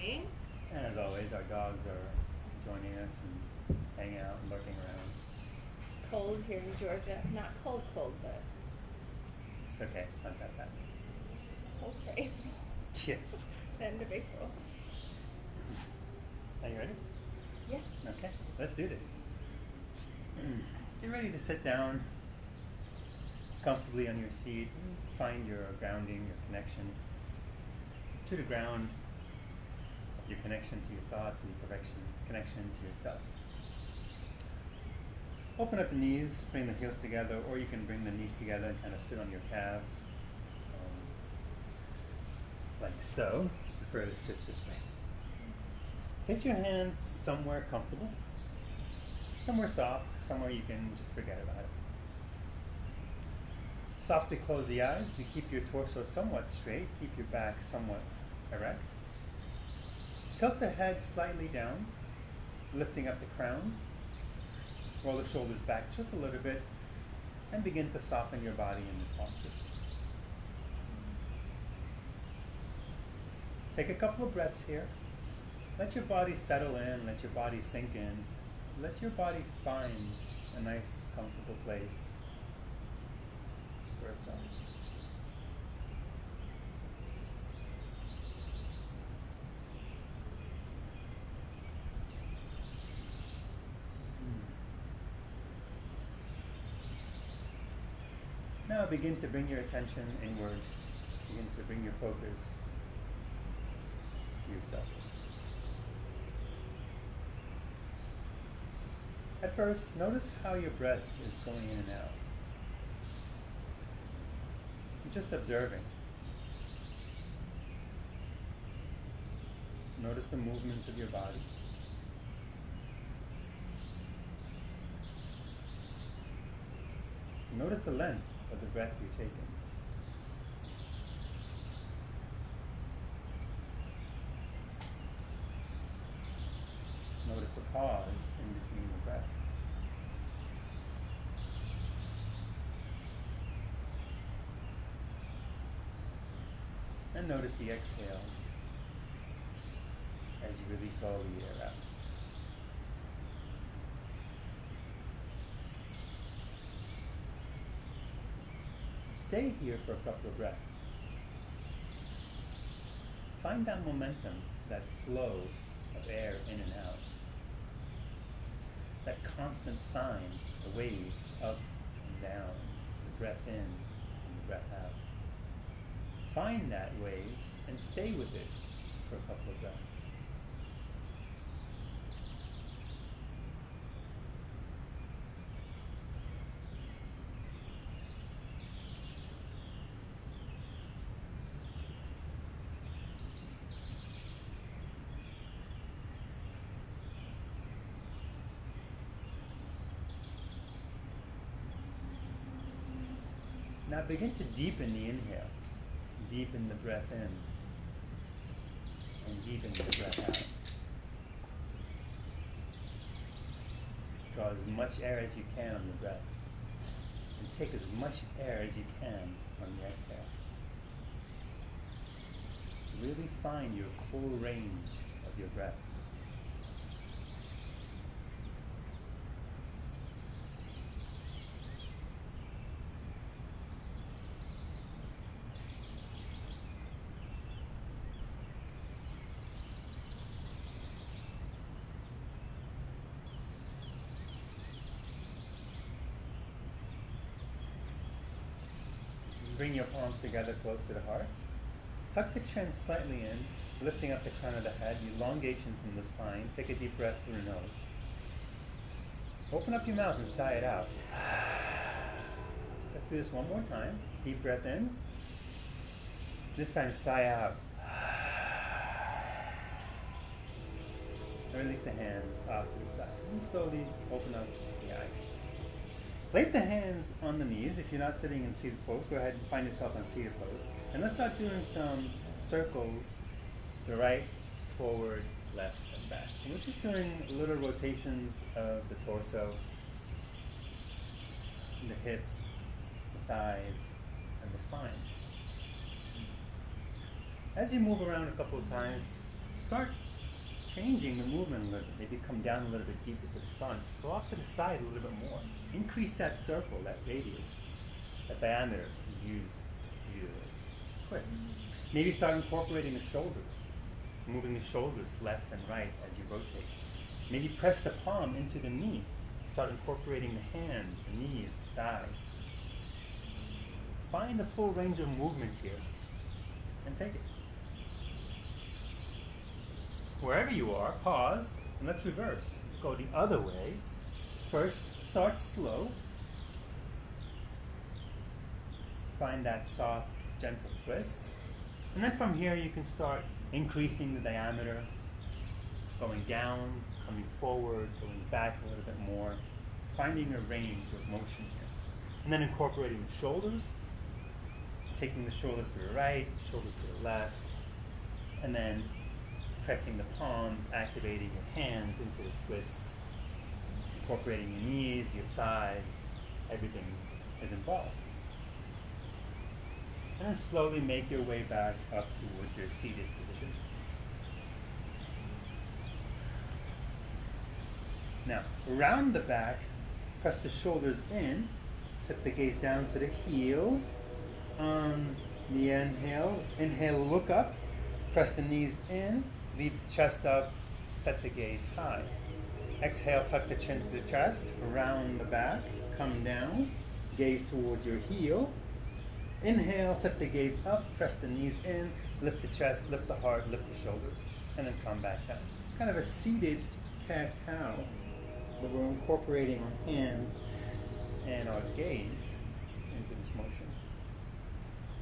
Lindsey. And as always, our dogs are joining us and hanging out and barking around. It's cold here in Georgia. Not cold, but It's okay, it's not that bad. cold for April. Yeah. It's the end of April. Are you ready? Yeah. Okay, let's do this. Get ready to sit down comfortably on your seat. Find your grounding, your connection to the ground, your connection to your thoughts, and your connection to yourself. Open up the knees, bring the heels together, or you can bring the knees together and kind of sit on your calves, like so, if you prefer to sit this way. Get your hands somewhere comfortable, somewhere soft, somewhere you can just forget about it. Softly close the eyes to keep your torso somewhat straight, keep your back somewhat erect. Tilt the head slightly down, lifting up the crown. Roll the shoulders back just a little bit and begin to soften your body in this posture. Take a couple of breaths here. Let your body settle in, let your body sink in. Let your body find a nice, comfortable place for itself. Now begin to bring your attention inwards. Begin to bring your focus to yourself. At first, notice how your breath is going in and out. You're just observing. Notice the movements of your body. Notice the length of the breath you're taking. Notice the pause in between the breath. And notice the exhale as you release all the air out. Stay here for a couple of breaths. Find that momentum, that flow of air in and out. That constant sine, the wave up and down, the breath in and the breath out. Find that wave and stay with it for a couple of breaths. Now begin to deepen the inhale. Deepen the breath in. And deepen the breath out. Draw as much air as you can on the breath. And take as much air as you can on the exhale. Really find your full range of your breath. Bring your palms together close to the heart. Tuck the chin slightly in, lifting up the crown of the head, elongation from the spine. Take a deep breath through the nose. Open up your mouth and sigh it out. Let's do this one more time. Deep breath in. This time sigh out. And release the hands off to the side. And slowly open up the eyes. Place the hands on the knees. If you're not sitting in seated pose, go ahead and find yourself on seated pose. And let's start doing some circles to the right, forward, left, and back. And we're just doing little rotations of the torso, the hips, the thighs, and the spine. As you move around a couple of times, start changing the movement a little bit. Maybe come down a little bit deeper to the front. Go off to the side a little bit more. Increase that circle, that radius, that diameter you use to do the twists. Maybe start incorporating the shoulders, moving the shoulders left and right as you rotate. Maybe press the palm into the knee. Start incorporating the hands, the knees, the thighs. Find the full range of movement here and take it. Wherever you are, pause, and let's reverse. Let's go the other way. First, start slow. Find that soft, gentle twist. And then from here, you can start increasing the diameter, going down, coming forward, going back a little bit more, finding a range of motion here. And then incorporating the shoulders, taking the shoulders to the right, shoulders to the left, and then pressing the palms, activating your hands into this twist, incorporating your knees, your thighs, everything is involved. And then slowly make your way back up towards your seated position. Now, around the back, press the shoulders in, set the gaze down to the heels. On the inhale, look up, press the knees in, lead the chest up, set the gaze high. Exhale, tuck the chin to the chest, around the back, come down, gaze towards your heel. Inhale, tuck the gaze up, press the knees in, lift the chest, lift the heart, lift the shoulders, and then come back down. It's kind of a seated cat-cow, but we're incorporating our hands and our gaze into this motion.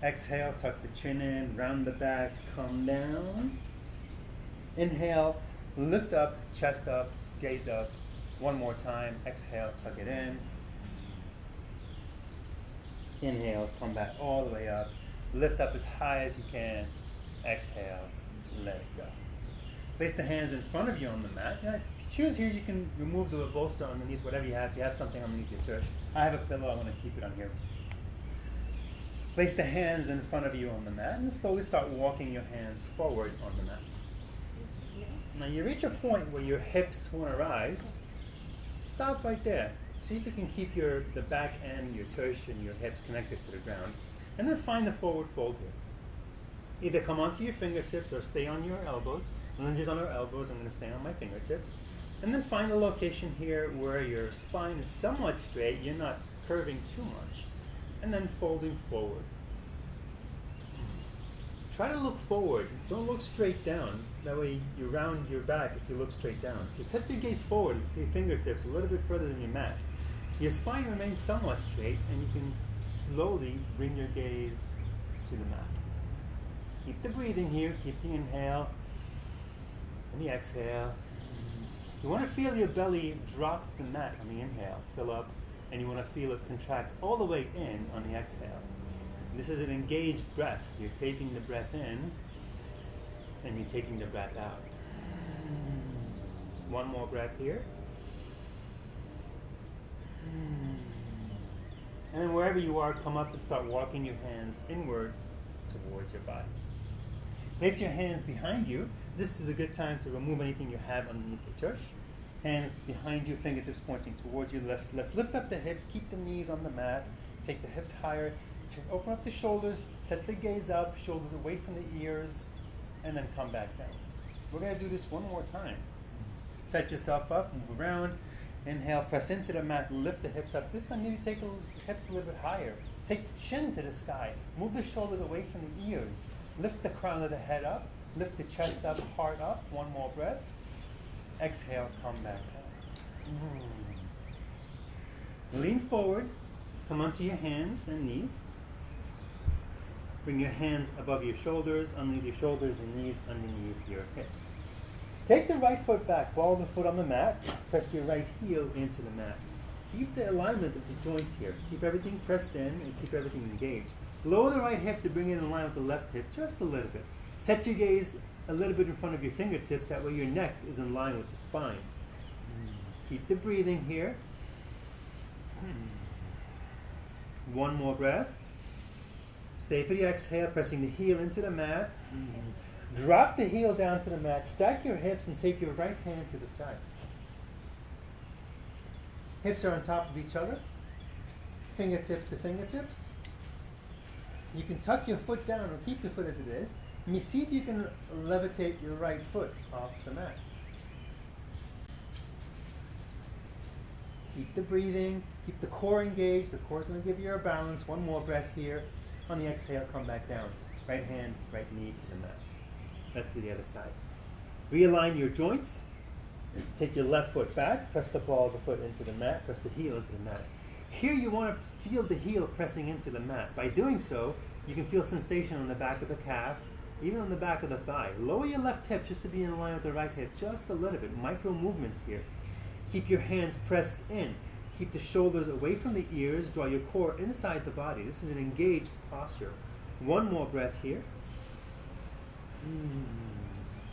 Exhale, tuck the chin in, round the back, come down. Inhale, lift up, chest up, gaze up. One more time. Exhale, tuck it in. Inhale, come back all the way up. Lift up as high as you can. Exhale, let it go. Place the hands in front of you on the mat. If you choose here, you can remove the bolster underneath, whatever you have. If you have something underneath your tush. I have a pillow, I want to keep it on here. Place the hands in front of you on the mat and slowly start walking your hands forward on the mat. Now you reach a point where your hips want to rise. Stop right there. See if you can keep the back end, your tush, and your hips connected to the ground. And then find the forward fold here. Either come onto your fingertips or stay on your elbows. Lunges on our elbows, I'm going to stay on my fingertips. And then find a location here where your spine is somewhat straight, you're not curving too much. And then folding forward. Try to look forward. Don't look straight down. That way you round your back if you look straight down. Except your gaze forward to your fingertips a little bit further than your mat. Your spine remains somewhat straight and you can slowly bring your gaze to the mat. Keep the breathing here. Keep the inhale and the exhale. You want to feel your belly drop to the mat on the inhale. Fill up. And you want to feel it contract all the way in on the exhale. This is an engaged breath. You're taking the breath in and you're taking the breath out. One more breath here. And then wherever you are, come up and start walking your hands inwards towards your body. Place your hands behind you. This is a good time to remove anything you have underneath your tush. Hands behind you, fingertips pointing towards you. Let's lift up the hips, keep the knees on the mat, take the hips higher, open up the shoulders, set the gaze up, shoulders away from the ears, and then come back down. We're going to do this one more time. Set yourself up, move around, inhale, press into the mat, lift the hips up. This time maybe take the hips a little bit higher. Take the chin to the sky, move the shoulders away from the ears, lift the crown of the head up, lift the chest up, heart up, one more breath. Exhale, come back down. Lean forward, come onto your hands and knees. Bring your hands above your shoulders, underneath your shoulders, your knees underneath your hips. Take the right foot back, follow the foot on the mat, press your right heel into the mat. Keep the alignment of the joints here. Keep everything pressed in and keep everything engaged. Lower the right hip to bring it in line with the left hip just a little bit. Set your gaze a little bit in front of your fingertips, that way your neck is in line with the spine. Keep the breathing here. One more breath. Stay for the exhale, pressing the heel into the mat. Drop the heel down to the mat, stack your hips, and take your right hand to the sky. Hips are on top of each other, fingertips to fingertips. You can tuck your foot down or keep your foot as it is. And you see if you can levitate your right foot off the mat. Keep the breathing, keep the core engaged. The core is going to give you your balance. One more breath here. On the exhale, come back down. Right hand, right knee to the mat. Let's do the other side. Realign your joints. Take your left foot back. Press the ball of the foot into the mat. Press the heel into the mat. Here you want to feel the heel pressing into the mat. By doing so, you can feel sensation on the back of the calf, even on the back of the thigh. Lower your left hip just to be in line with the right hip, just a little bit. Micro movements here. Keep your hands pressed in. Keep the shoulders away from the ears. Draw your core inside the body. This is an engaged posture. One more breath here.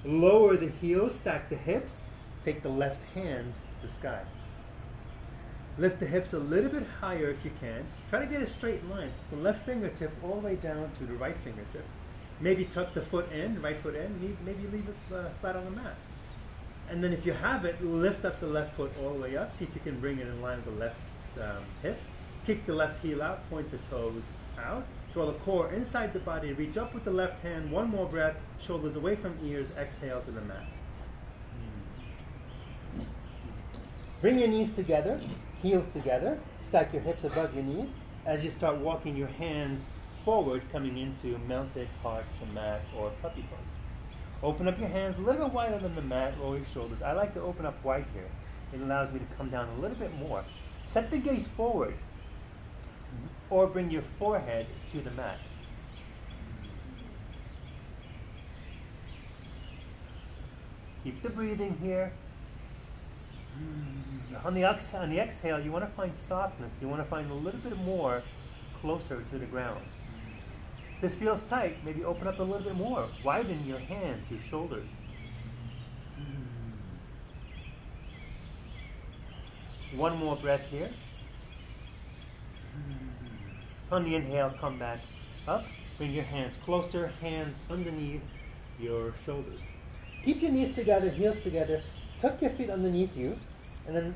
Lower the heels, stack the hips. Take the left hand to the sky. Lift the hips a little bit higher if you can. Try to get a straight line from left fingertip all the way down to the right fingertip. Maybe tuck the foot in, right foot in. Maybe leave it flat on the mat. And then if you have it, lift up the left foot all the way up. See if you can bring it in line with the left hip. Kick the left heel out, point the toes out. Draw the core inside the body. Reach up with the left hand. One more breath. Shoulders away from ears. Exhale to the mat. Bring your knees together, heels together. Stack your hips above your knees. As you start walking your hands forward, coming into mounted heart to mat or puppy pose. Open up your hands a little bit wider than the mat. Roll your shoulders. I like to open up wide here. It allows me to come down a little bit more. Set the gaze forward, or bring your forehead to the mat. Keep the breathing here. On the exhale, you want to find softness. You want to find a little bit more closer to the ground. This feels tight. Maybe open up a little bit more. Widen your hands, your shoulders. One more breath here. On the inhale, come back up. Bring your hands closer, hands underneath your shoulders. Keep your knees together, heels together. Tuck your feet underneath you, and then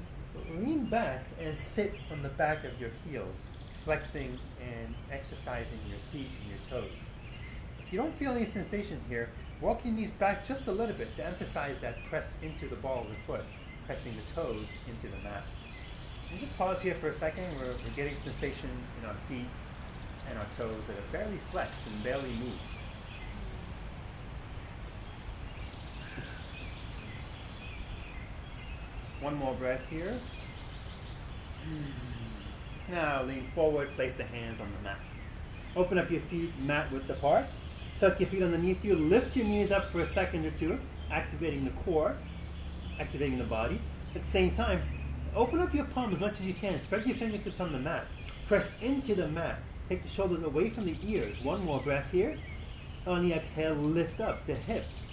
lean back and sit on the back of your heels, flexing and exercising your feet and your toes. If you don't feel any sensation here, walk your knees back just a little bit to emphasize that press into the ball of the foot, pressing the toes into the mat. And just pause here for a second. We're getting sensation in our feet and our toes that are barely flexed and barely moved. One more breath here. Now lean forward, place the hands on the mat. Open up your feet, mat width apart. Tuck your feet underneath you. Lift your knees up for a second or two, activating the core, activating the body. At the same time, open up your palms as much as you can. Spread your fingertips on the mat. Press into the mat. Take the shoulders away from the ears. One more breath here. On the exhale, lift up the hips.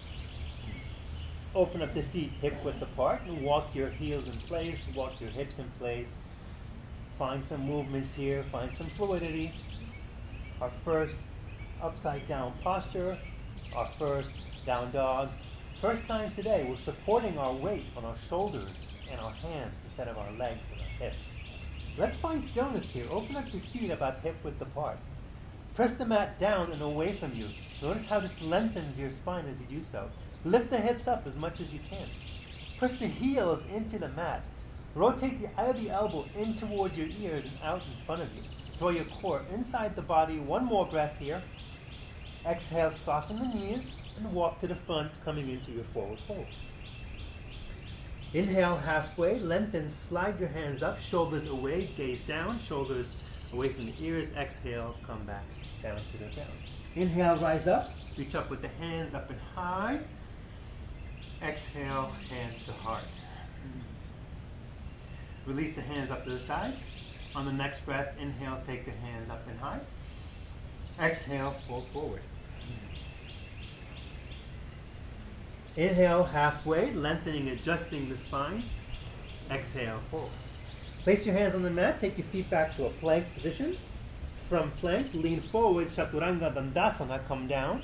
Open up the feet hip width apart and walk your heels in place, walk your hips in place. Find some movements here, find some fluidity. Our first upside down posture, our first down dog. First time today, we're supporting our weight on our shoulders and our hands instead of our legs and our hips. Let's find stillness here. Open up your feet about hip width apart. Press the mat down and away from you. Notice how this lengthens your spine as you do so. Lift the hips up as much as you can. Press the heels into the mat. Rotate the eye of the elbow in towards your ears and out in front of you. Draw your core inside the body. One more breath here. Exhale, soften the knees and walk to the front, coming into your forward fold. Inhale halfway, lengthen, slide your hands up, shoulders away, gaze down, shoulders away from the ears. Exhale, come back down to the ground. Inhale, rise up, reach up with the hands up and high. Exhale, hands to heart. Release the hands up to the side. On the next breath, inhale, take the hands up and high. Exhale, fold forward. Inhale, halfway, lengthening, adjusting the spine. Exhale, forward. Place your hands on the mat, take your feet back to a plank position. From plank, lean forward, Chaturanga Dandasana, come down.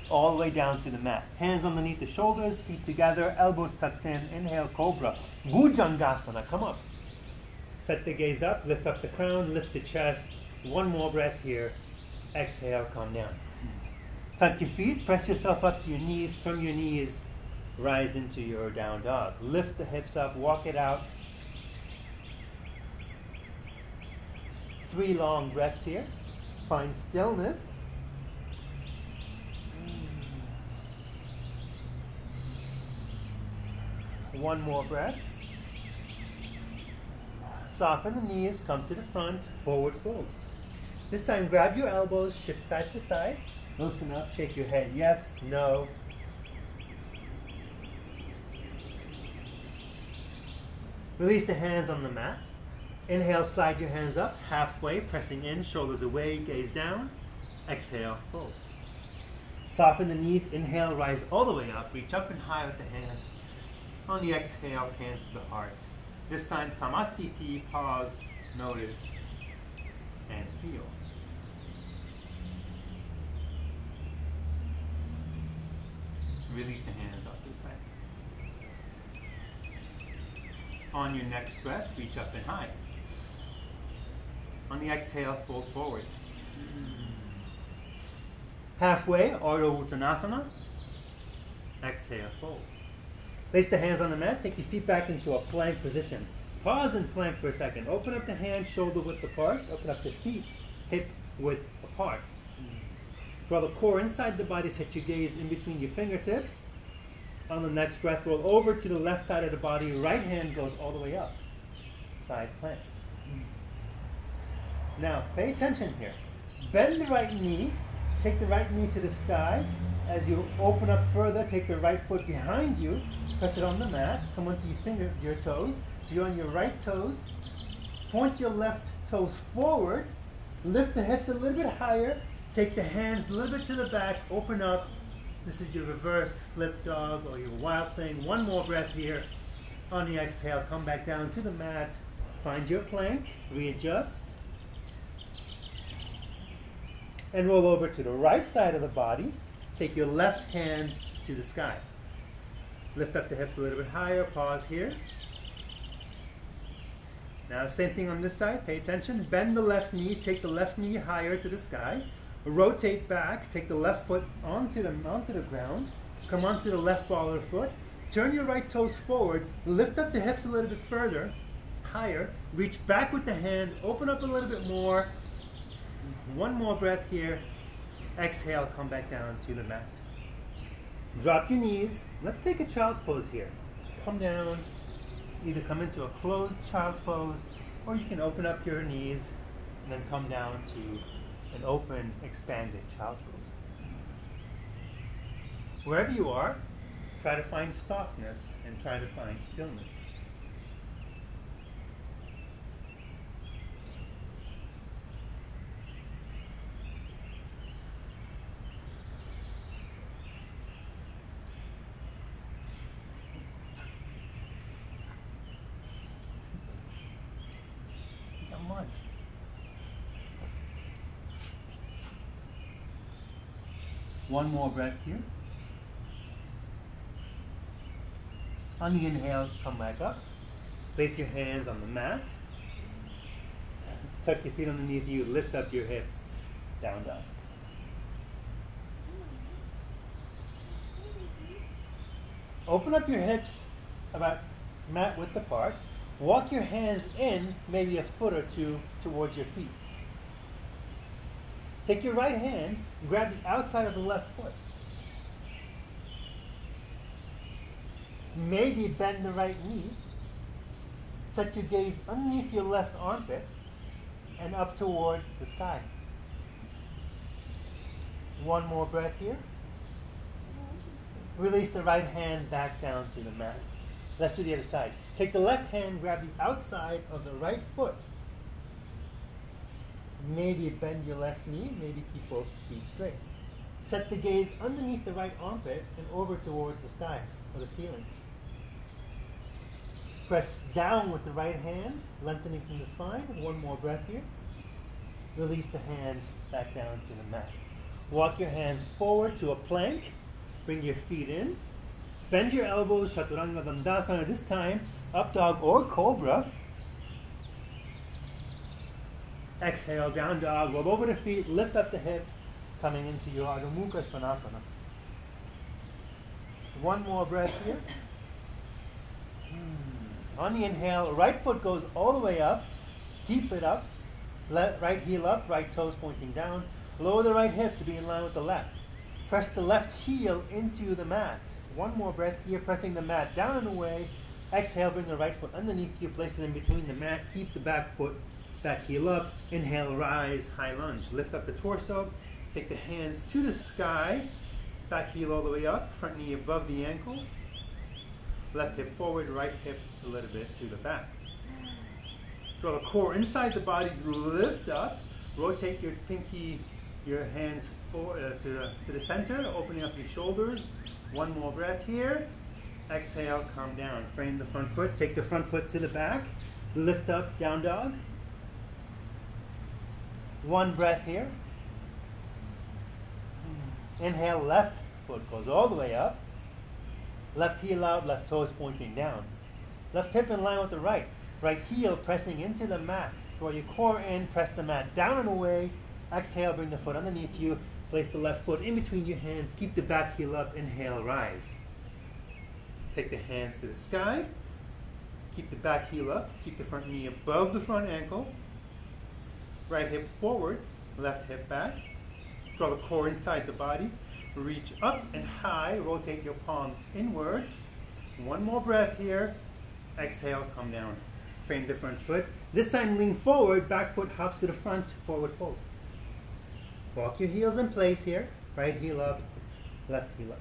all the way down to the mat. Hands underneath the shoulders, feet together, elbows tucked in. Inhale, cobra. Bhujangasana, come up. Set the gaze up, lift up the crown, lift the chest. One more breath here. Exhale, come down. Tuck your feet, press yourself up to your knees. From your knees, rise into your down dog. Lift the hips up, walk it out. 3 long breaths here. Find stillness. One more breath. Soften the knees, come to the front, forward fold. This time grab your elbows, shift side to side. Loosen up, shake your head yes, no. Release the hands on the mat. Inhale, slide your hands up, halfway, pressing in, shoulders away, gaze down. Exhale, fold. Soften the knees, inhale, rise all the way up, reach up and high with the hands. On the exhale, hands to the heart. This time, samastiti, pause, notice, and feel. Release the hands up this side. On your next breath, reach up and high. On the exhale, fold forward. Halfway, Ardha Uttanasana. Exhale, fold. Place the hands on the mat, take your feet back into a plank position. Pause and plank for a second. Open up the hands, shoulder width apart. Open up the feet, hip width apart. Draw the core inside the body, set your gaze in between your fingertips. On the next breath, roll over to the left side of the body. Right hand goes all the way up. Side plant. Now, pay attention here. Bend the right knee. Take the right knee to the sky. As you open up further, take the right foot behind you. Press it on the mat. Come onto your toes. So you're on your right toes. Point your left toes forward. Lift the hips a little bit higher. Take the hands a little bit to the back. Open up. This is your reversed flip dog or your wild thing. One more breath here. On the exhale, come back down to the mat. Find your plank. Readjust. And roll over to the right side of the body. Take your left hand to the sky. Lift up the hips a little bit higher. Pause here. Now, same thing on this side. Pay attention. Bend the left knee. Take the left knee higher to the sky. Rotate back. Take the left foot onto the ground. Come onto the left ball of the foot. Turn your right toes forward. Lift up the hips a little bit further, higher. Reach back with the hand. Open up a little bit more. One more breath here. Exhale. Come back down to the mat. Drop your knees. Let's take a child's pose here. Come down. Either come into a closed child's pose, or you can open up your knees and then come down to an open, expanded child's pose. Wherever you are, try to find softness and try to find stillness. One more breath here. On the inhale, come back up. Place your hands on the mat. Tuck your feet underneath you. Lift up your hips. Down dog. Open up your hips about mat width apart. Walk your hands in maybe a foot or two towards your feet. Take your right hand, grab the outside of the left foot. Maybe bend the right knee. Set your gaze underneath your left armpit and up towards the sky. One more breath here. Release the right hand back down to the mat. Let's do the other side. Take the left hand, grab the outside of the right foot. Maybe bend your left knee, maybe keep both feet straight. Set the gaze underneath the right armpit and over towards the sky or the ceiling. Press down with the right hand, lengthening from the spine. One more breath here. Release the hands back down to the mat. Walk your hands forward to a plank. Bring your feet in. Bend your elbows, Chaturanga Dandasana. This time, up dog or cobra. Exhale, down dog. Roll over the feet, lift up the hips, coming into your Adho Mukha Svanasana. One more breath here. On the inhale, right foot goes all the way up. Keep it up. Right heel up, right toes pointing down. Lower the right hip to be in line with the left. Press the left heel into the mat. One more breath here, pressing the mat down and away. Exhale, bring the right foot underneath you, place it in between the mat. Keep the back foot, back heel up. Inhale, rise, high lunge. Lift up the torso. Take the hands to the sky. Back heel all the way up, front knee above the ankle. Left hip forward, right hip a little bit to the back. Draw the core inside the body, lift up. Rotate your pinky, your hands to the center, opening up your shoulders. One more breath here. Exhale, come down. Frame the front foot, take the front foot to the back. Lift up, down dog. One breath here. Inhale, left foot goes all the way up. Left heel out, left toes pointing down. Left hip in line with the right. Right heel pressing into the mat. Draw your core in, press the mat down and away. Exhale, bring the foot underneath you. Place the left foot in between your hands. Keep the back heel up. Inhale, rise. Take the hands to the sky. Keep the back heel up. Keep the front knee above the front ankle. Right hip forward, left hip back. Draw the core inside the body. Reach up and high. Rotate your palms inwards. One more breath here. Exhale, come down. Frame the front foot. This time lean forward. Back foot hops to the front. Forward fold. Walk your heels in place here. Right heel up, left heel up.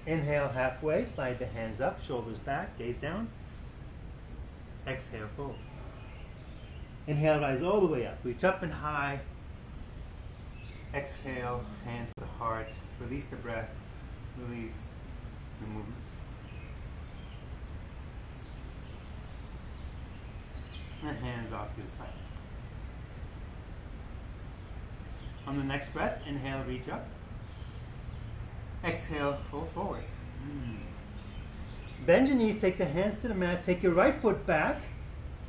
Inhale halfway. Slide the hands up. Shoulders back. Gaze down. Exhale, fold. Inhale, rise all the way up. Reach up and high. Exhale, hands to the heart. Release the breath. Release the movement. And hands off to the side. On the next breath, inhale, reach up. Exhale, fold forward. Bend your knees, take the hands to the mat. Take your right foot back.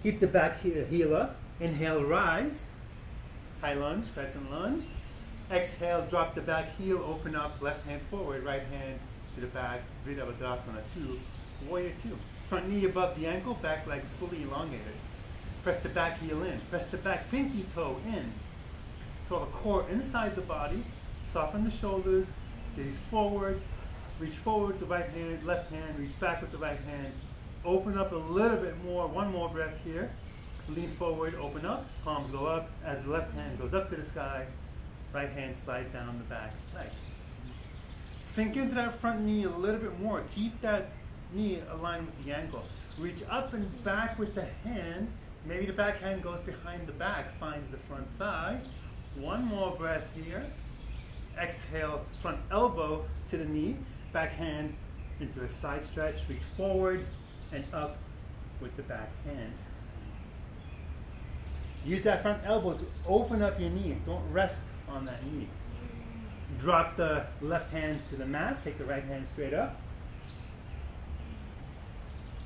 Keep the back heel up. Inhale, rise. High lunge, crescent lunge. Exhale, drop the back heel, open up, left hand forward, right hand to the back. Virabhadrasana 2, Warrior 2. Front knee above the ankle, back legs fully elongated. Press the back heel in. Press the back pinky toe in. Draw the core inside the body. Soften the shoulders. Gaze forward. Reach forward with the right hand, left hand. Reach back with the right hand. Open up a little bit more. One more breath here. Lean forward, open up. Palms go up. As the left hand goes up to the sky, right hand slides down the back leg. Sink into that front knee a little bit more. Keep that knee aligned with the ankle. Reach up and back with the hand. Maybe the back hand goes behind the back, finds the front thigh. One more breath here. Exhale, front elbow to the knee. Back hand into a side stretch. Reach forward and up with the back hand. Use that front elbow to open up your knee. Don't rest on that knee. Drop the left hand to the mat. Take the right hand straight up.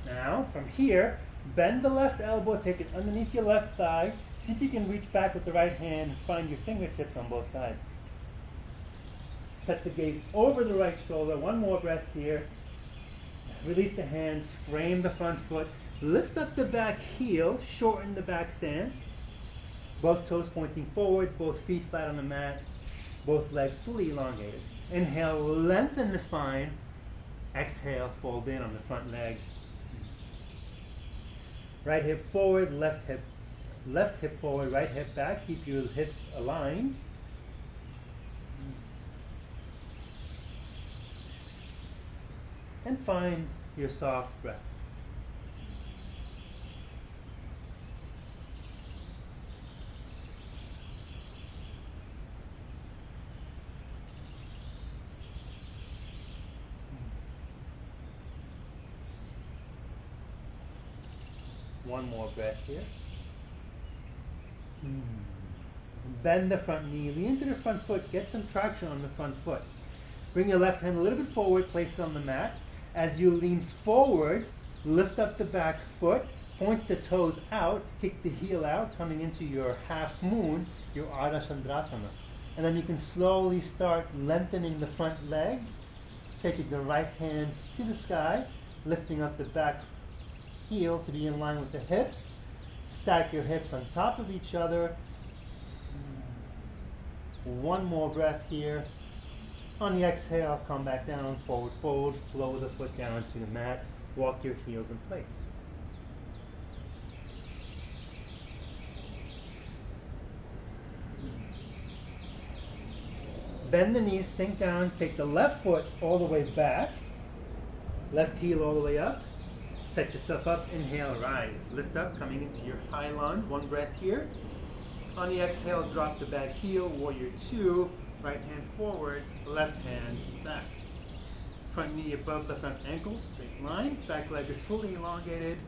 Now, from here, bend the left elbow. Take it underneath your left thigh. See if you can reach back with the right hand and find your fingertips on both sides. Set the gaze over the right shoulder. One more breath here. Release the hands. Frame the front foot. Lift up the back heel. Shorten the back stance. Both toes pointing forward. Both feet flat on the mat. Both legs fully elongated. Inhale, lengthen the spine. Exhale, fold in on the front leg. Right hip forward, left hip forward, right hip back. Keep your hips aligned. And find your soft breath. One more breath here. Bend the front knee, lean into the front foot, get some traction on the front foot. Bring your left hand a little bit forward, place it on the mat. As you lean forward, lift up the back foot, point the toes out, kick the heel out, coming into your half moon, your Ardha Chandrasana. And then you can slowly start lengthening the front leg, taking the right hand to the sky, lifting up the back heel to be in line with the hips. Stack your hips on top of each other. One more breath here. On the exhale, come back down, forward fold, lower the foot down to the mat, walk your heels in place. Bend the knees, sink down, take the left foot all the way back, left heel all the way up. Set yourself up, inhale, rise. Lift up, coming into your high lunge, one breath here. On the exhale, drop the back heel, warrior two, right hand forward, left hand back. Front knee above the front ankle, straight line. Back leg is fully elongated.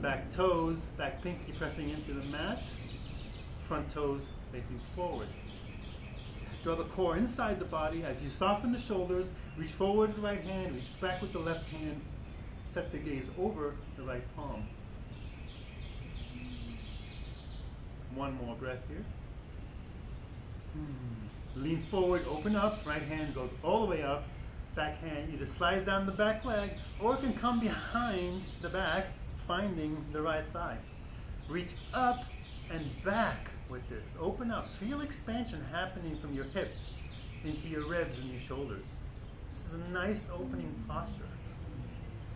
Back toes, back pinky pressing into the mat. Front toes facing forward. Draw the core inside the body as you soften the shoulders. Reach forward with the right hand, reach back with the left hand. Set the gaze over the right palm. One more breath here. Lean forward, open up. Right hand goes all the way up. Back hand either slides down the back leg or it can come behind the back, finding the right thigh. Reach up and back with this. Open up. Feel expansion happening from your hips into your ribs and your shoulders. This is a nice opening posture.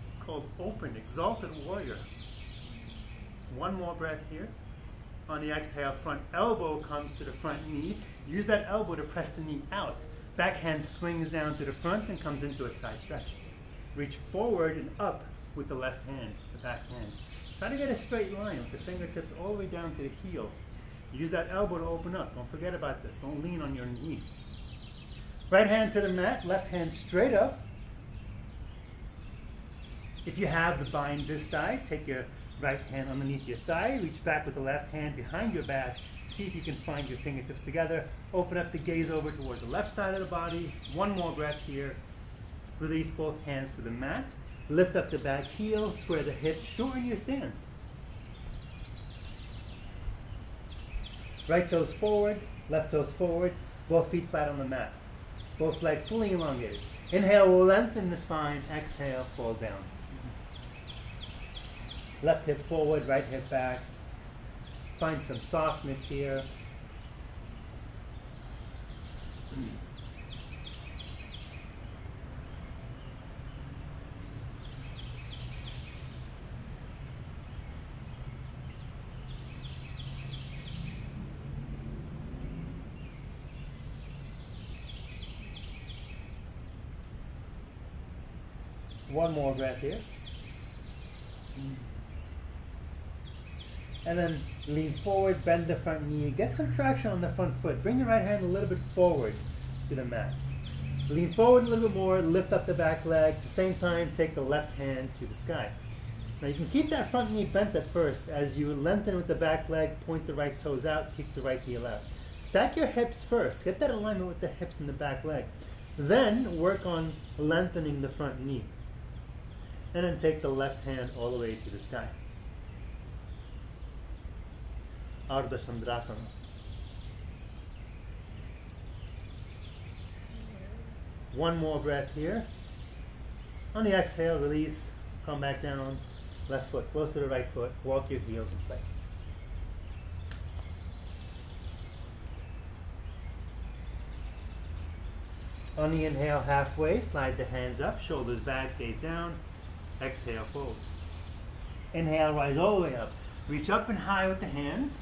It's called open, exalted warrior. One more breath here. On the exhale, front elbow comes to the front knee. Use that elbow to press the knee out. Back hand swings down to the front and comes into a side stretch. Reach forward and up with the left hand, the back hand. Try to get a straight line with the fingertips all the way down to the heel. Use that elbow to open up. Don't forget about this. Don't lean on your knee. Right hand to the mat, left hand straight up. If you have the bind this side, take your right hand underneath your thigh, reach back with the left hand behind your back. See if you can find your fingertips together. Open up the gaze over towards the left side of the body. One more breath here. Release both hands to the mat. Lift up the back heel, square the hips, shorten your stance. Right toes forward, left toes forward, both feet flat on the mat. Both legs fully elongated. Inhale, lengthen the spine. Exhale, fall down. Left hip forward, right hip back. Find some softness here. One more breath here. And then lean forward, bend the front knee, get some traction on the front foot. Bring your right hand a little bit forward to the mat. Lean forward a little bit more, lift up the back leg. At the same time, take the left hand to the sky. Now you can keep that front knee bent at first. As you lengthen with the back leg, point the right toes out, kick the right heel out. Stack your hips first. Get that alignment with the hips and the back leg. Then work on lengthening the front knee. And then take the left hand all the way to the sky. Ardha Chandrasana. One more breath here. On the exhale, release, come back down, left foot close to the right foot, walk your heels in place. On the inhale, halfway, slide the hands up, shoulders back, gaze down. Exhale, fold. Inhale, rise all the way up. Reach up and high with the hands.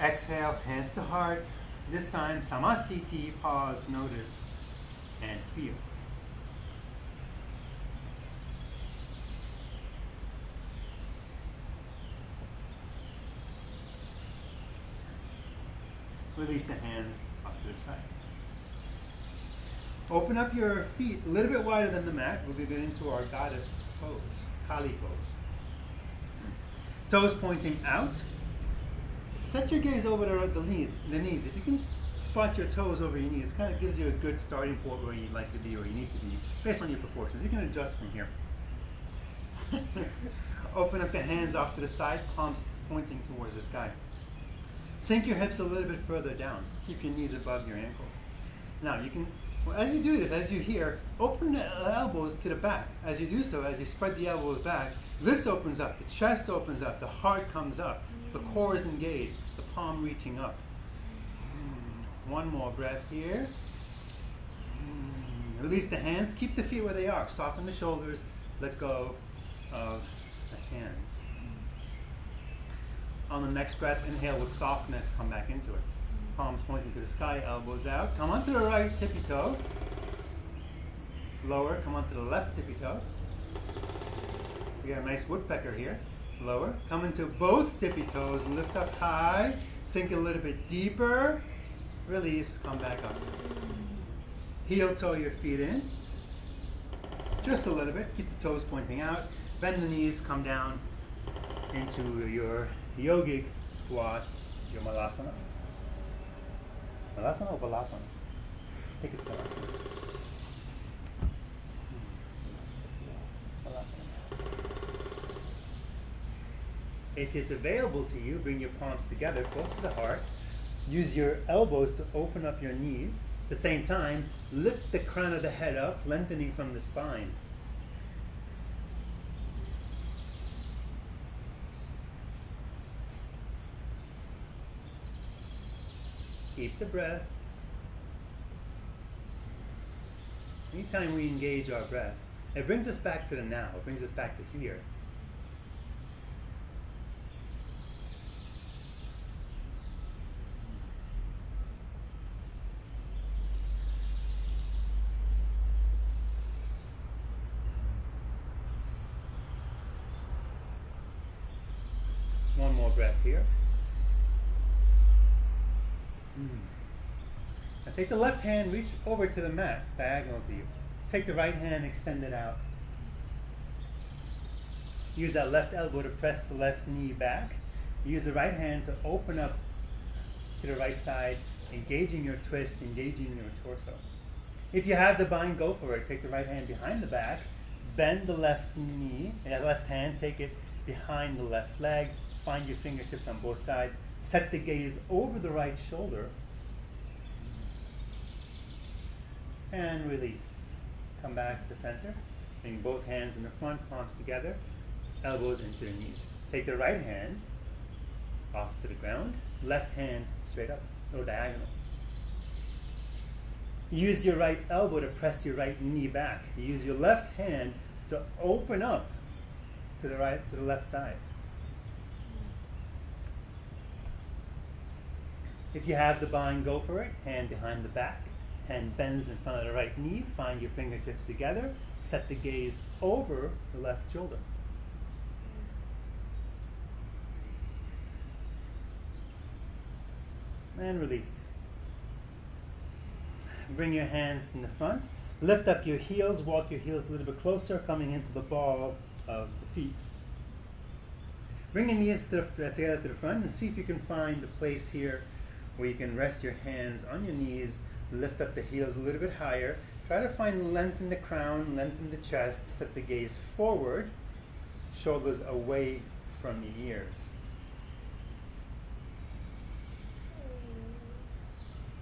Exhale, hands to heart. This time, samastiti, pause, notice, and feel. Release the hands up to the side. Open up your feet a little bit wider than the mat. We'll get into our goddess pose, Kali pose. Toes pointing out. Set your gaze over the knees. If you can spot your toes over your knees, it kind of gives you a good starting point where you'd like to be or you need to be, based on your proportions. You can adjust from here. Open up the hands off to the side, palms pointing towards the sky. Sink your hips a little bit further down. Keep your knees above your ankles. Now you can, as you do this, as you hear, open the elbows to the back. As you do so, as you spread the elbows back, this opens up, the chest opens up, the heart comes up, the core is engaged, the palm reaching up. One more breath here. Release the hands, keep the feet where they are. Soften the shoulders, let go of the hands. On the next breath, inhale with softness, come back into it. Palms pointing to the sky, elbows out. Come onto the right tippy toe. Lower, come onto the left tippy toe. We got a nice woodpecker here. Lower, come into both tippy toes, lift up high, sink a little bit deeper, release, come back up. Heel toe your feet in. Just a little bit, keep the toes pointing out. Bend the knees, come down into your yogic squat, your malasana. Malasana or balasana? I think it's balasana. If it's available to you, bring your palms together close to the heart. Use your elbows to open up your knees. At the same time, lift the crown of the head up, lengthening from the spine. Keep the breath. Anytime we engage our breath, it brings us back to the now. It brings us back to here. One more breath here. Now take the left hand, reach over to the mat, diagonal to you. Take the right hand, extend it out. Use that left elbow to press the left knee back. Use the right hand to open up to the right side, engaging your twist, engaging your torso. If you have the bind, go for it. Take the right hand behind the back, bend the left knee, and left hand, take it behind the left leg, find your fingertips on both sides, set the gaze over the right shoulder, and release. Come back to center. Bring both hands in the front, palms together, elbows into the knees. Take the right hand off to the ground, left hand straight up, or diagonal. Use your right elbow to press your right knee back. Use your left hand to open up to the right, to the left side. If you have the bind, go for it. Hand behind the back. Hand bends in front of the right knee. Find your fingertips together. Set the gaze over the left shoulder. And release. Bring your hands in the front. Lift up your heels. Walk your heels a little bit closer, coming into the ball of the feet. Bring your knees together to the front and see if you can find the place here where you can rest your hands on your knees, lift up the heels a little bit higher. Try to find length in the crown, length in the chest. Set the gaze forward, shoulders away from the ears.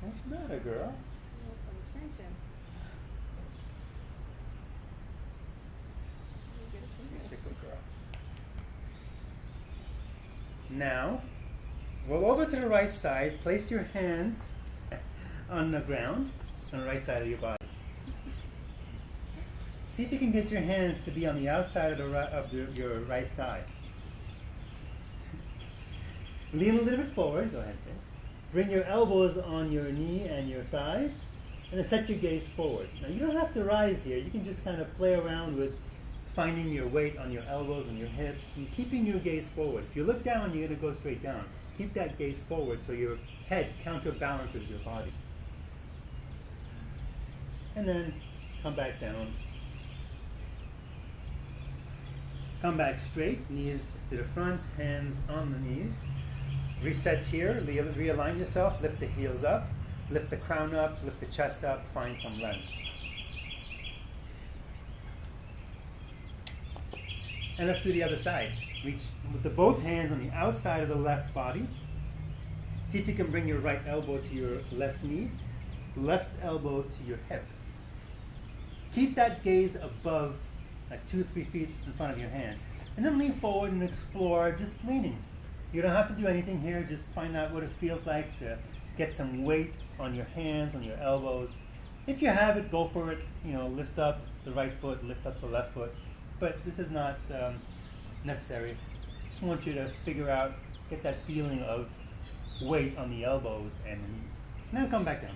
What's the matter, girl? Some tension. Good girl. Now, roll over to the right side. Place your hands on the ground, on the right side of your body. See if you can get your hands to be on the outside of your right thigh. Lean a little bit forward. Go ahead, Jay. Bring your elbows on your knee and your thighs, and then set your gaze forward. Now, you don't have to rise here. You can just kind of play around with finding your weight on your elbows and your hips, and keeping your gaze forward. If you look down, you're going to go straight down. Keep that gaze forward so your head counterbalances your body. And then come back down. Come back straight, knees to the front, hands on the knees. Reset here, realign yourself, lift the heels up, lift the crown up, lift the chest up, find some length. And let's do the other side. Reach with the both hands on the outside of the left body. See if you can bring your right elbow to your left knee, left elbow to your hip. Keep that gaze above, like 2-3 feet in front of your hands. And then lean forward and explore just leaning. You don't have to do anything here, just find out what it feels like to get some weight on your hands, on your elbows. If you have it, go for it. You know, lift up the right foot, lift up the left foot. But this is not necessary. Just want you to figure out, get that feeling of weight on the elbows and the knees. And then come back down.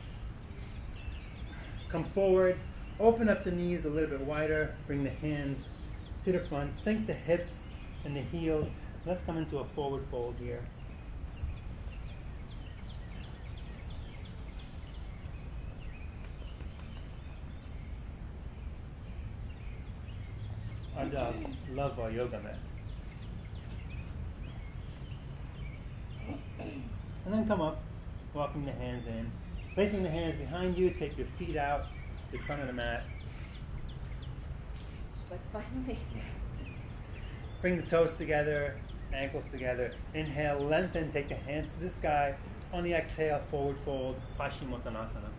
Come forward, open up the knees a little bit wider, bring the hands to the front, sink the hips and the heels. Let's come into a forward fold here. Our dogs love our yoga mats. And then come up, walking the hands in. Placing the hands behind you, take your feet out to the front of the mat. Just like finally. Bring the toes together, ankles together. Inhale, lengthen, take the hands to the sky. On the exhale, forward fold, Paschimottanasana.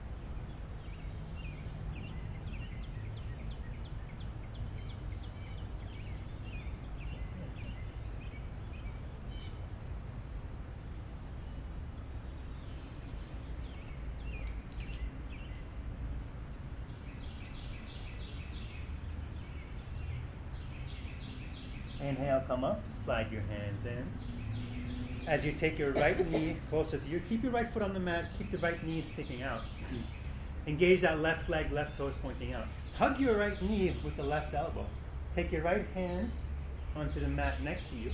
Inhale, come up, slide your hands in. As you take your right knee closer to you, keep your right foot on the mat, keep the right knee sticking out. Engage that left leg, left toes pointing out. Hug your right knee with the left elbow. Take your right hand onto the mat next to you.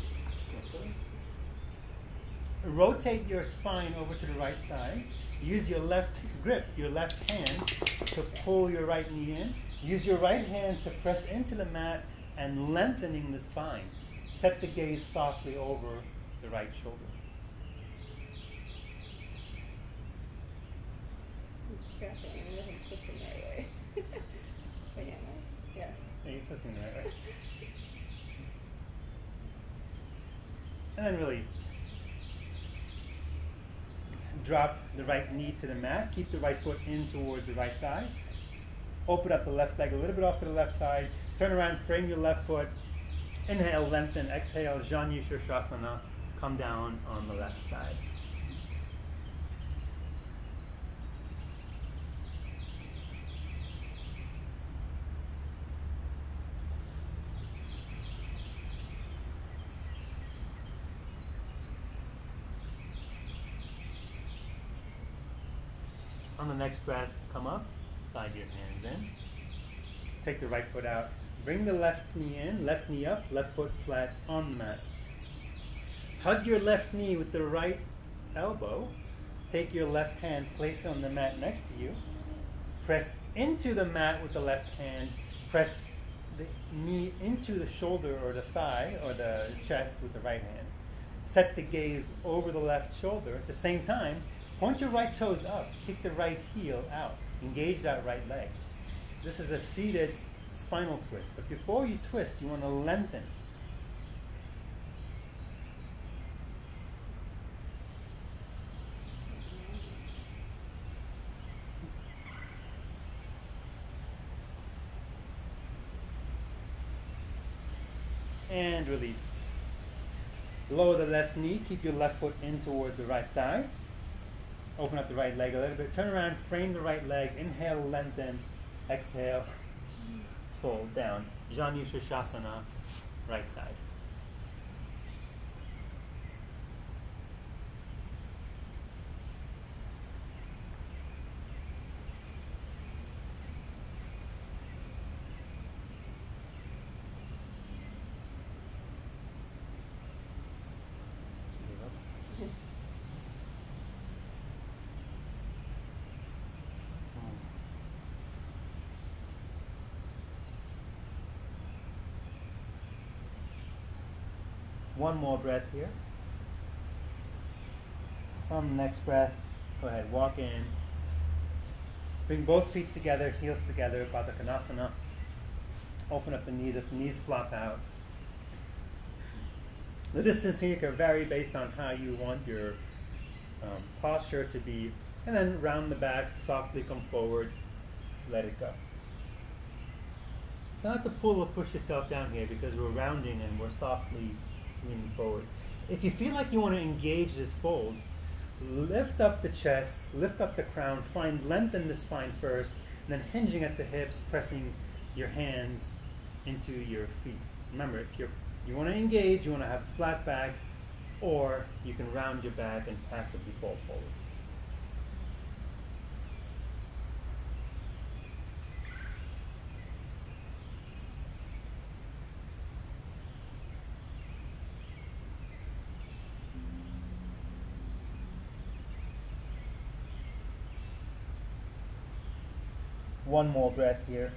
Rotate your spine over to the right side. Use your left grip, your left hand, to pull your right knee in. Use your right hand to press into the mat and lengthening the spine. Set the gaze softly over the right shoulder. I'm scratching. I mean, I'm twisting the right way. But yeah, no? Yes. Yeah, you're twisting the right way. And then release. Drop the right knee to the mat. Keep the right foot in towards the right thigh. Open up the left leg a little bit off to the left side. Turn around, frame your left foot. Inhale, lengthen. Exhale, Janu Shirshasana. Come down on the left side. On the next breath, come up. Slide your hands in. Take the right foot out. Bring the left knee in, left knee up, left foot flat on the mat. Hug your left knee with the right elbow. Take your left hand, place it on the mat next to you. Press into the mat with the left hand. Press the knee into the shoulder or the thigh or the chest with the right hand. Set the gaze over the left shoulder. At the same time, point your right toes up. Kick the right heel out. Engage that right leg. This is a seated spinal twist. But before you twist, you want to lengthen. And release. Lower the left knee. Keep your left foot in towards the right thigh. Open up the right leg a little bit. Turn around, frame the right leg. Inhale, lengthen. Exhale, fold down. Janu Shirshasana, right side. One more breath here. On the next breath, go ahead, walk in. Bring both feet together, heels together, Baddha Konasana. Open up the knees if the knees flop out. The distance here can vary based on how you want your posture to be. And then round the back, softly come forward, let it go. Not to pull or push yourself down here because we're rounding and we're softly leaning forward. If you feel like you want to engage this fold, lift up the chest, lift up the crown, find length in the spine first, and then hinging at the hips, pressing your hands into your feet. Remember, if you want to engage, you want to have a flat back, or you can round your back and passively fold forward. One more breath here.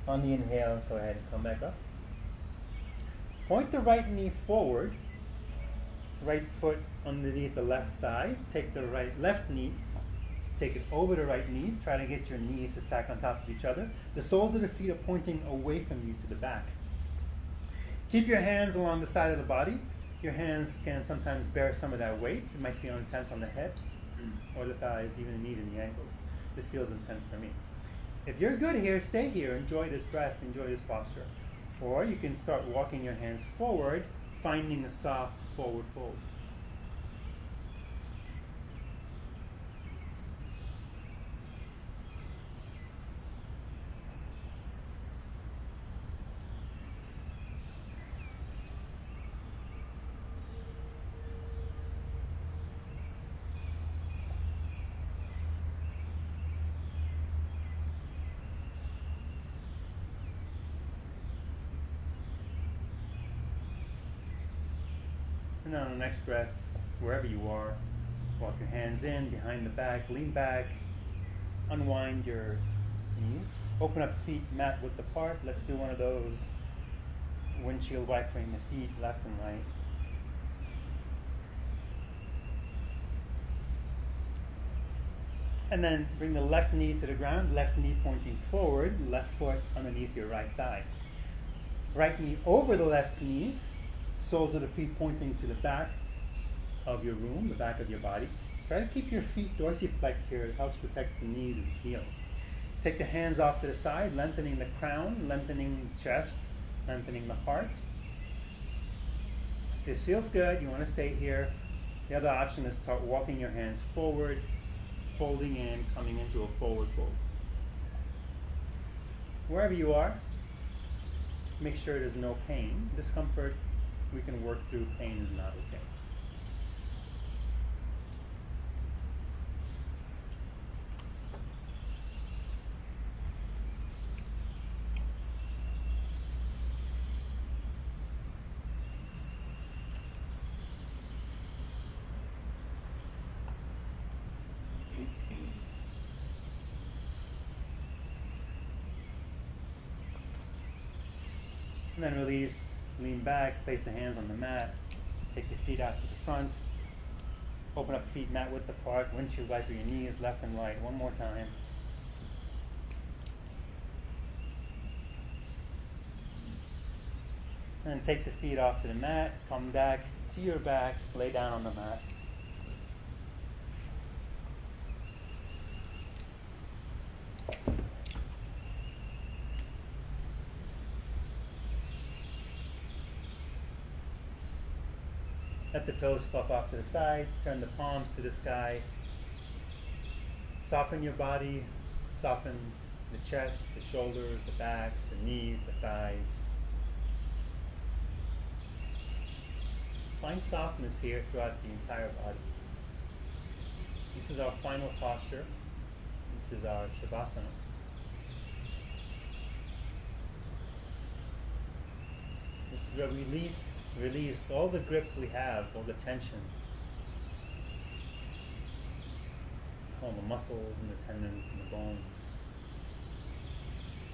On the inhale, go ahead and come back up. Point the right knee forward, right foot underneath the left thigh. Take the left knee, take it over the right knee. Try to get your knees to stack on top of each other. The soles of the feet are pointing away from you to the back. Keep your hands along the side of the body. Your hands can sometimes bear some of that weight. It might feel intense on the hips or the thighs, even the knees and the ankles. This feels intense for me. If you're good here, stay here. Enjoy this breath, enjoy this posture. Or you can start walking your hands forward, finding a soft forward fold. And then on the next breath, wherever you are, walk your hands in, behind the back, lean back, unwind your knees, open up feet mat width apart. Let's do one of those windshield wipering the feet left and right. And then bring the left knee to the ground, left knee pointing forward, left foot underneath your right thigh. Right knee over the left knee, soles of the feet pointing to the back of your room, the back of your body. Try to keep your feet dorsiflexed here. It helps protect the knees and the heels. Take the hands off to the side, lengthening the crown, lengthening the chest, lengthening the heart. If this feels good, you want to stay here. The other option is to start walking your hands forward, folding in, coming into a forward fold. Wherever you are, make sure there's no pain. Discomfort, we can work through. Pain is not okay. And then release, lean back, place the hands on the mat, take the feet out to the front, open up feet mat width apart, windshield wiper your knees left and right, one more time. And then take the feet off to the mat, come back to your back, lay down on the mat. Let the toes fluff off to the side, turn the palms to the sky. Soften your body, soften the chest, the shoulders, the back, the knees, the thighs. Find softness here throughout the entire body. This is our final posture. This is our Shavasana. This is where we release all the grip we have, all the tension, all the muscles and the tendons and the bones.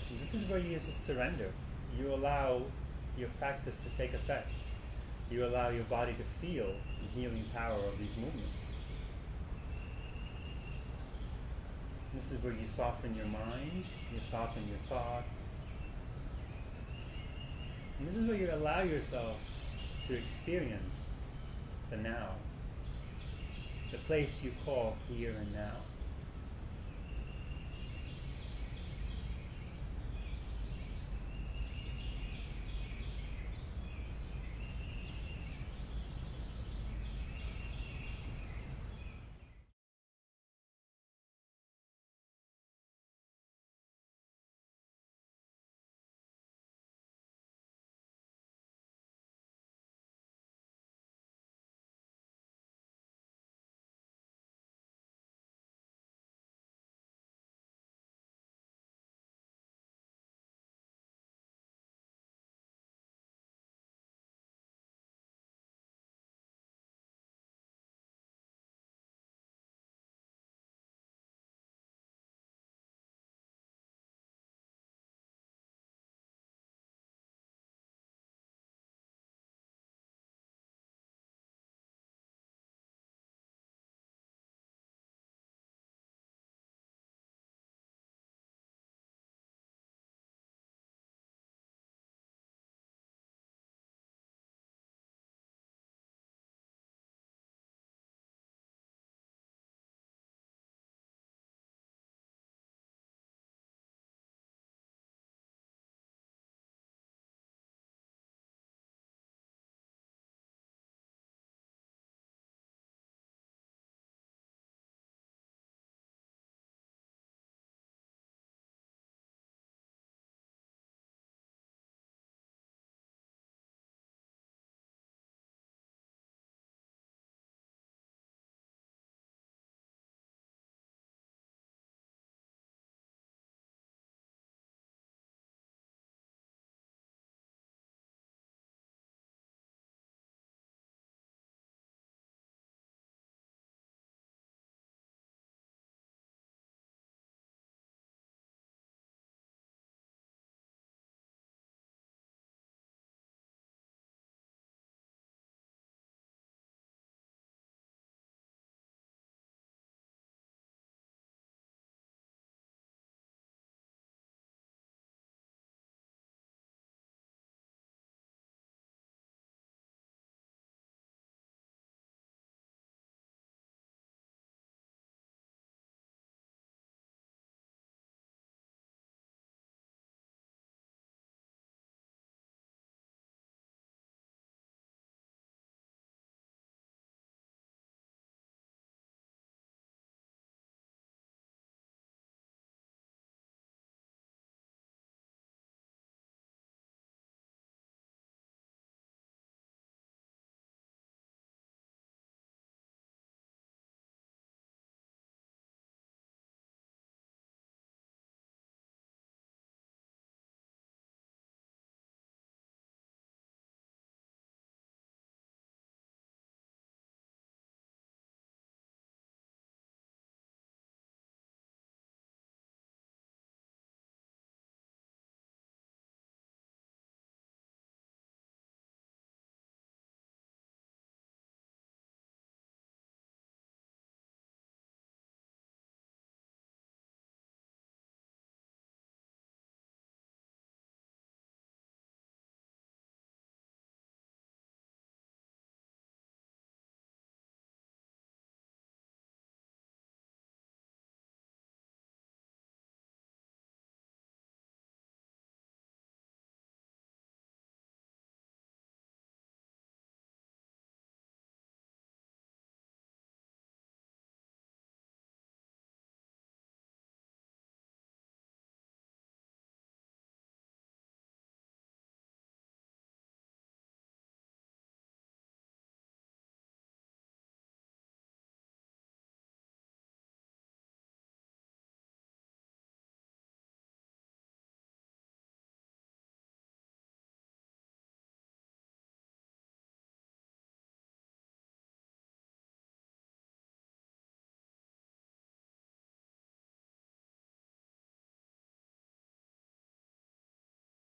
And this is where you just surrender. you allow your practice to take effect. You allow your body to feel the healing power of these movements. This is where you soften your mind, you soften your thoughts. And this is where you allow yourself to experience the now, the place you call here and now.